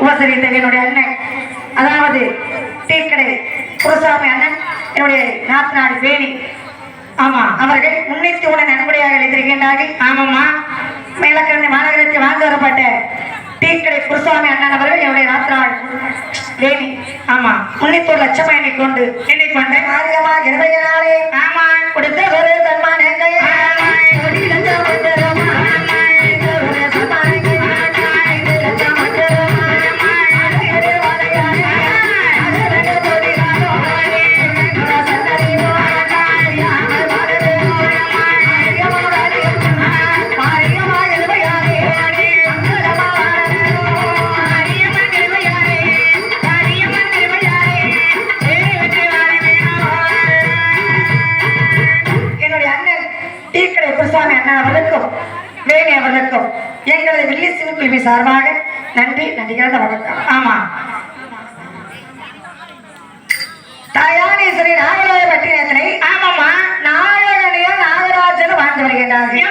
உபசரித்த என்னுடைய அண்ணன், அதாவது டீக்கடை குருசாமி அண்ணன், என்னுடைய நாத்தனாடி வேணி, ஆமா அவர்கள் முன்னித்துடன் நன்கொடையாக அளித்திருக்கின்றார்கள். ஆமாம்மா, மேலக்கரணி மாநகரத்தில் வாழ்ந்து வரப்பட்ட டீக்கடை குருசாமி அண்ணன் அவர்கள் என்னுடைய நாத்தனாள் வேணி, ஆமா முன்னித்தூர் லட்சமா எண்ணிக்கொண்டு மாரியமா இருவையினாலே ஆமா கொடுத்த ஒரு தன்மான அவர்களுக்கும் வேணி அவர்களுக்கும் எங்களது வெள்ளி சிவக்குழுவி சார்பாக நன்றி நன்றிகள வணக்கம். ஆமா தாயானேஸ்வரி நாகராஜ பட்டினத்தினை ஆமாம்மா நாயகனையும் நாகராஜனும் வாழ்ந்து வருகின்றார்கள்.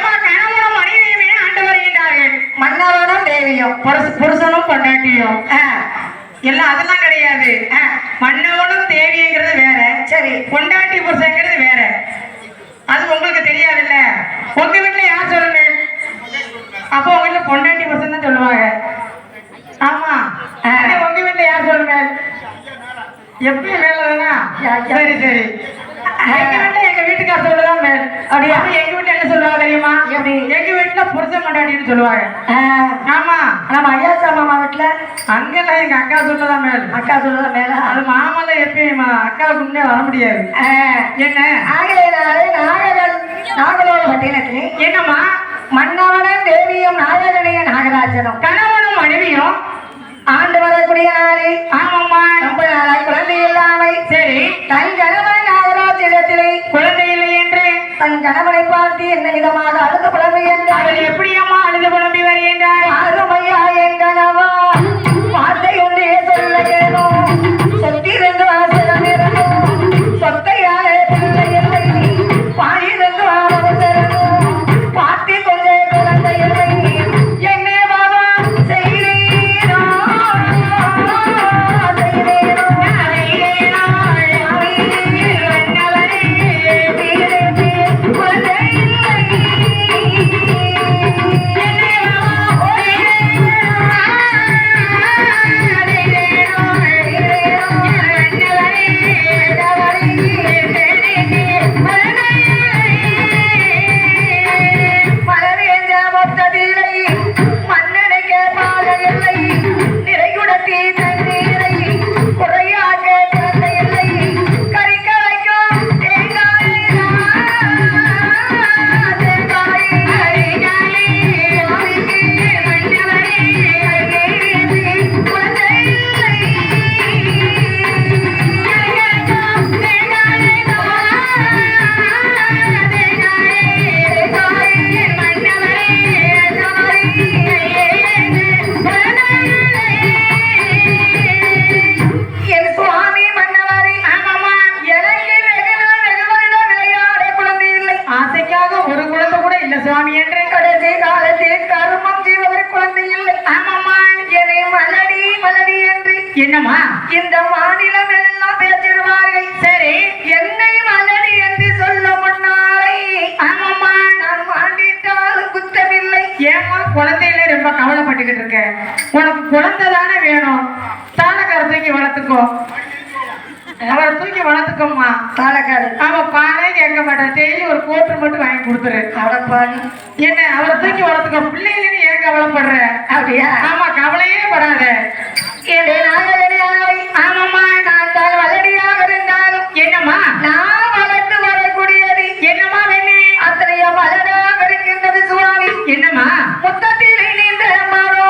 ஆண்டு வருகின்றார்கள். மன்னவனும் தேவியும் புருஷனும் பொண்டாட்டியும் எல்லாம் அதெல்லாம் கிடையாது. மன்னவனும் தேவிங்கிறது வேற, சரி பொண்டாட்டி புருஷங்கிறது வேற. அது உங்களுக்கு தெரியாதுல்ல. உங்க வீட்டுல யார் சொல்லுங்க? அப்போ உங்க வீட்டுல பொண்டாட்டி புருஷன் தான் சொல்லுவாங்க. ஆமா உங்க வீட்டுல யார் சொல்லுங்க? எப்பயும் மேலதானா? சரி சரி. எங்க வீட்டுல எங்க வீட்டுக்கார சொல்லுதான் மேல். அப்படியா? எங்க வீட்டுல என்ன சொல்லுவாங்க தெரியுமா? எப்படி? எங்க வீட்டுல புருஷன் பொண்டாட்டின்னு சொல்லுவாங்க. ஆமா நம்ம ஐயா மாமா வீட்டுல அங்கெல்லாம் எங்க அக்கா சொல்லதான் மேல். அக்கா சொல்லதான் மேல. அது மாமால எப்பயும் அக்காவுக்கு முன்னே வர முடியாது. என்ன ஆகையினாலே நாகலோக பட்டினத்திலே என்னம்மா மன்னவனும் தேவியும் நாயகனையும் நாகராஜனும் கணவனும் மனைவியும் ஆண்டு வரக்கூடிய நாளே. ஆமாம்மா ரொம்ப நாளாய் குழந்தை இல்லாமை. சரி தன் கணவன் நாகராஜிடத்திலே குழந்தை இல்லை என்று தன் கணவனை பார்த்து என்ன விதமாக அழுது புலம்பி என்றால் எப்படியம்மா அழுது புலம்பி வருகின்றார்? அருமையா என் கணவா வார்த்தை ஒன்றே சொல்ல கேளும், சொத்திருந்து ஆசிரம் இருந்தும் சொத்தையாலே பிள்ளை இல்லை, பாயிருந்து அவசரமும் பார்த்து கொண்டே குழந்தை இல்லை. என்னே பாபா செய்தேனோ குழந்தை என்னம்மா இந்த மாநிலம் எல்லாம் பேசிடுவார்கள். சரி என்னை மலடி என்று சொல்ல முன்னாலே ஆமாம்மா நான் மாண்டிட்டாலும் குத்தமில்லை. ஏமா குழந்தையில ரொம்ப கவலைப்பட்டுக்கிட்டு இருக்க? உனக்கு குழந்தை தானே வேணும். தாளக்கார தூக்கி வளர்த்துக்கோ, அவரை தூக்கி வளர்த்துக்கோம்மா. தாளக்காரு அவன் பாலே கேட்க மாட்டேன். டெய்லி ஒரு கோட்டு மட்டும் வாங்கி கொடுத்துரு. அவளப்பாரு என்ன அவரை தூக்கி வளர்த்துக்கோ. பிள்ளைங்கன்னு ஏன் கவலைப்படுற? அப்படியா? ஆமா கவலையே படாத. ஆமாம்மா நான் தான் வளடியாக இருந்தாலும் என்னம்மா நான் வளர்த்து வரக்கூடியது என்னம்மா வேணே அத்தனைய வளராக இருக்கின்றது சுவாமி. என்னம்மா முத்தத்திலே நீண்ட மாறோ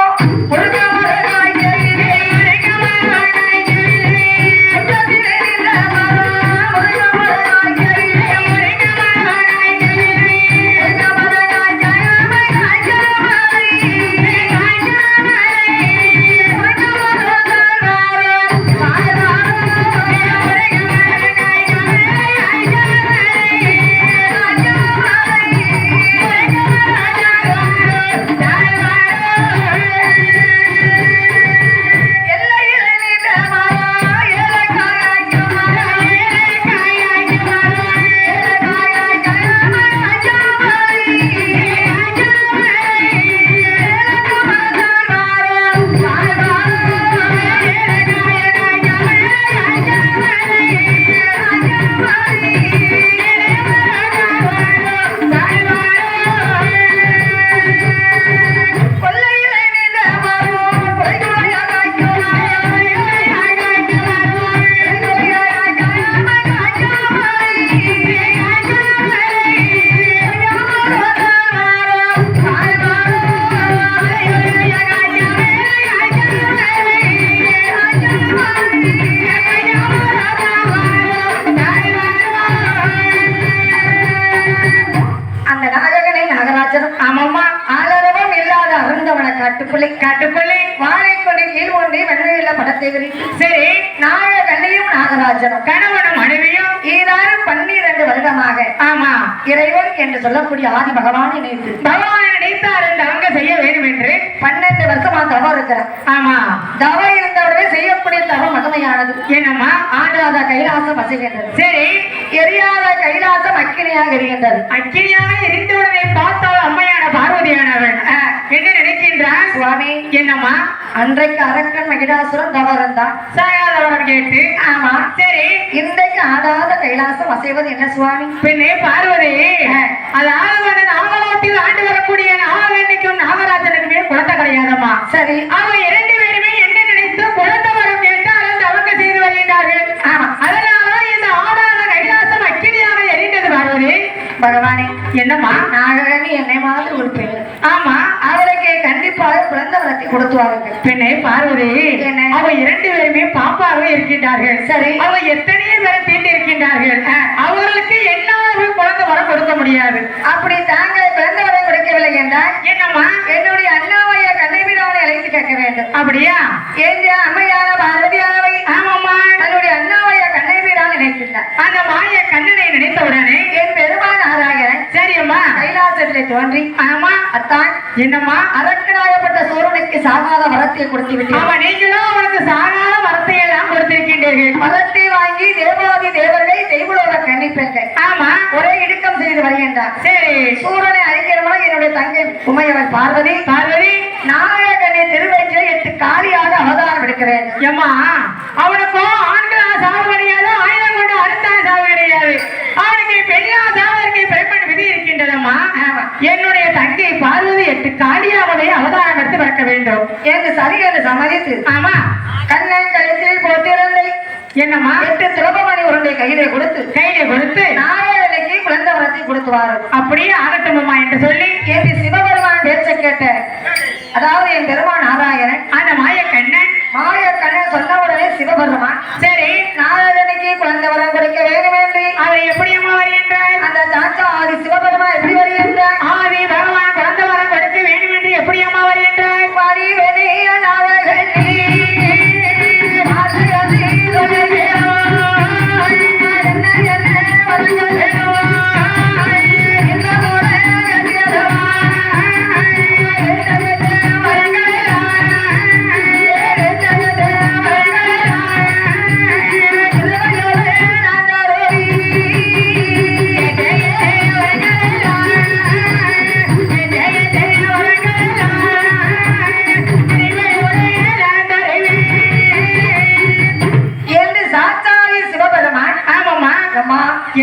வாழைக்கொடி கீழ் ஒன்றி வெண்மையுள்ள படத்தை விரித்து சரி நாக கண்ணையும் நாகராஜனும் கணவனும் மனைவியும் ஈராறு 12 வருடமாக ஆமா இறைவன் என்று சொல்லக்கூடிய ஆதி பகவான் நினைத்து பகவான் நினைத்தார் என்று அவங்க செய்ய வேண்டும் என்று 12 வருஷமா தவம் இருக்கிறார். ஆமா தவம் இருந்தவுடனே செய்யக்கூடிய தவம் மகிமையானது. என்னம்மா ஆடாத கைலாசம் அசைகின்றது. சரி எரியாத கைலாசம் அக்கினியாக எரிகின்றது. அக்கினியாக எரிந்தவுடனே பார்த்தால் அம்மையான பார்வதியானவன் என்ன நினைக்கின்றார் சுவாமி என்னம்மா அன்றைக்கு அரக்கன் மகிடாசுரன் தவம் இருந்தான் சாயாதவரம் கேட்டு ஆமா சரி இன்றைக்கு ஆடாத கைலாசம் அசைவது என்ன சுவாமி? பின்னே பார்வதி அதாவது நாகலோகத்தில் ஆண்டு வரக்கூடிய நாககண்ணிக்கும் நாகராஜனுக்குமே குழந்தை கிடையாதம்மா. சரி அவங்க 2 பேருமே என்ன நினைத்து குழந்தை வரம் கேட்டால் அந்த அவங்க செய்து வருகின்றார்கள். ஆமா அதனால இந்த ஆடாத கைலாசம் அக்கினியாக எரிந்தது பார்வதி. பகவானே என்னம்மா நாககண்ணி என்னை மாதிரி ஒரு பெண். ஆமா அவளுக்கு கண்டிப்பாக குழந்தை வளர்த்தி கொடுத்துவார்கள். பெண்ணே பார்வதி என்ன அவ 2 பேருமே பாப்பாக இருக்கின்றார்கள். சரி அவ எத்தனையோ பேரை தீண்டி இருக்கின்றார்கள். அவர்களுக்கு என்ன குழந்தை வரம் கொடுக்க முடியாது. அப்படி தாங்கள் குழந்தை வரம் கொடுக்கவில்லை என்றால் என்னம்மா என்னுடைய அண்ணாவைய கண்ணைவிடானை அழைத்து கேட்க வேண்டும். அப்படியா என்ற அம்மையான பார்வதியானவை ஆமாம்மா தன்னுடைய அண்ணாவைய கண்ணைவிடான் நினைக்கின்றார். அந்த மாய கண்ணனை நினைத்த உடனே என் பெருமான் ஆராயன் சரியம்மா கைலாசத்திலே தோன்றி ஆமா அத்தான் என்னம்மா அரக்கனாகப்பட்ட சூரனுக்கு சாகாத வரத்தை கொடுத்து விட்டு ஆமா நீங்களும் அவனுக்கு சாகாத வரத்தை எல்லாம் கொடுத்திருக்கின்றீர்கள். வரத்தை வாங்கி தேவாதி தேவர்கள் தெய்வலோக கண்ணிப்பெண்கள் ஆமா ஒரே இடுக்கம் செய்து வருகின்றார். சரி சூரனை அழிக்கிறவன என்னுடைய தங்கை உமையவள் பார்வதி பார்வதி நாகக்கண்ணை திருவயிற்றில் 8 காலியாக அவதாரம் எடுக்க வேண்டும். ஏம்மா அவனுக்கும் ஆண்களா சாவு கிடையாது ஆயுதம் கொண்டு அறுத்தா சாவு கிடையாது. அவனுக்கு பெண்ணா சாவதற்கு பிறப்பன் விதி இருக்கின்றதம்மா. என்னுடைய தங்கை பார்வதி 8 காலியாகவே அவதாரம் எடுத்து பிறக்க வேண்டும் என்று சரி என்று சம்மதித்து ஆமா கண்ணன் கழுத்தில் போட்டிருந்தை என்னம்மா 8 துரபமணி உருண்டை கையிலே கொடுத்து நாகக்கண்ணைக்கு குழந்தை வரத்தை கொடுத்துவார்கள். அப்படியே ஆகட்டுமம்மா என்று சொல்லி என்று சிவபெருமான் பேச்சை கேட்ட அதாவது என் பெருமான் நாராயணன் அந்த மாயக்கண்ணன் சொன்ன உடனே சிவபெருமான் சரி நாகக்கண்ணைக்கு குழந்தை வரம் கொடுக்க வேண்டும் என்று அவர் எப்படி அம்மா வருகின்றார்? அந்த தாத்தா ஆதி சிவபெருமான் எப்படி வருகின்றார்? ஆதி பகவான் குழந்தை வரம் கொடுக்க வேண்டும் என்று எப்படி அம்மா வருகின்றார்? பாடி வெளிய நாகக்கண்ணி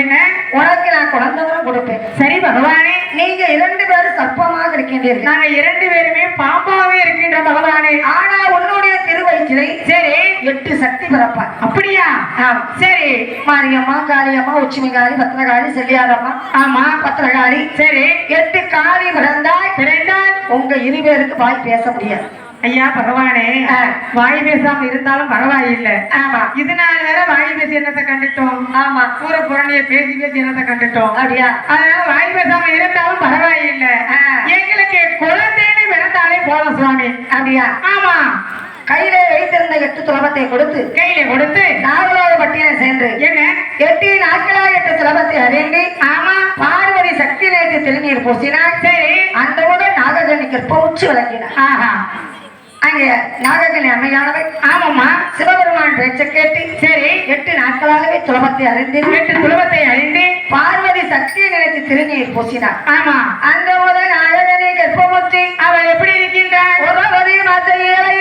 என்ன உனக்கு நான் குழந்தை வரம் கொடுப்பேன். சரி பகவானே நீங்க 2 பேரும் சர்ப்பமாக இருக்கின்றீர்கள். நாங்க 2 பேருமே பாப்பாவே இருக்கின்ற பகவானே. ஆனா உன்னுடைய திருவயிற்றிலை சரி 8 சக்தி பிறப்பார். அப்படியா சரி மாரியம்மா காளியம்மா உச்சிமிகாளி பத்திரகாளி செல்லியாரம்மா ஆமா பத்திரகாளி சரி 8 காளி பிறந்தால் உங்க 2 பேருக்கு வாய் பேச முடியாது. ஐயா பகவானே வாய் பேசாம இருந்தாலும் பரவாயில்லை. ஆமா இது நாள் வேற வாய் பேசி என்னத்தை கண்டுட்டோம். ஆமா பூர புரணிய பேசி என்னத்தை கண்டுட்டோம். அப்படியா அதனால வாய் பேசாம இருந்தாலும் பரவாயில்லை. எங்களுக்கு குழந்தைன்னு பிறந்தாலே போதும் சுவாமி. அப்படியா ஆமா கையில வைத்திருந்த 8 துலபத்தை கொடுத்து நாகலோக பட்டியலை சென்று என்ன 8 நாட்களாக 8 துலபத்தை அறிந்து ஆமா பார்வதி சக்தி நேற்று திருநீர் பூசினார். சரி அந்த முதல் நாகக்கண்ணிக்கு பவுச்சு விளக்கினார். ஆஹா அங்கே நாகக்கண்ணி அம்மையானவை ஆமாம்மா சிவபெருமான் பேச்சை கேட்டு சரி 8 நாட்களாகவே துலபத்தை அறிந்து 8 துலபத்தை அறிந்து பார்வதி சக்தியை நினைத்து திருநீர் பூசினார். ஆமா அந்த முதல் நாகக்கண்ணி கர்ப்பமுற்றி அவள் எப்படி இருக்கின்றார்? ஒருவதி மாத்தையலை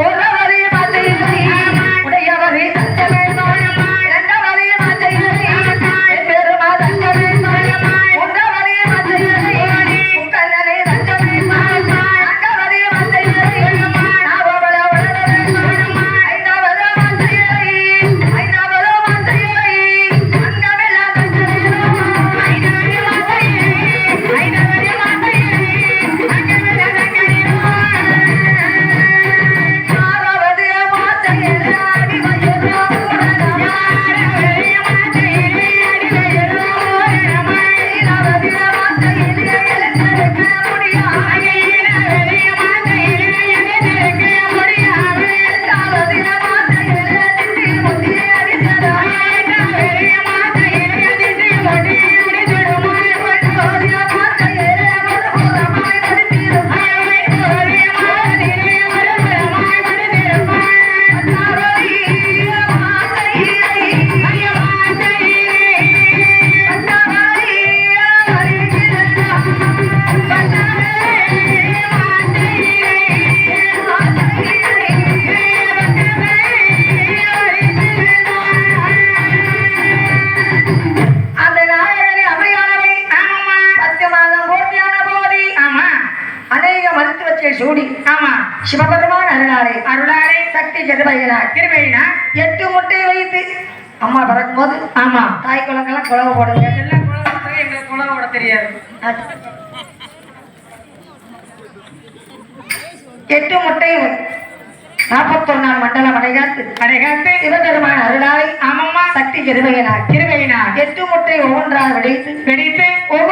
உடையவரி ஐநா மருத்துவ வச்ச சூடி ஆமா சிவபெருமான் அருளாரே அருளாரே சக்தி கிருபையினார் திருவையினா 8 முட்டை வைத்து அம்மா பிறக்கும் போது ஆமா தாய் குழந்தைலாம் குழவை போடுங்க எல்லாம் குழந்தை எங்களுக்கு குழவை போட தெரியாது 8 முட்டை 41 நாள் மண்டலம் அடைகாத்து அடைகாத்து சிவபெருமான் அருளாரை ஆமம்மா சக்தி கிருபையினார் 8 முட்டை ஒவ்வொன்றாக வெடித்து வெடித்து ஒவ்வொரு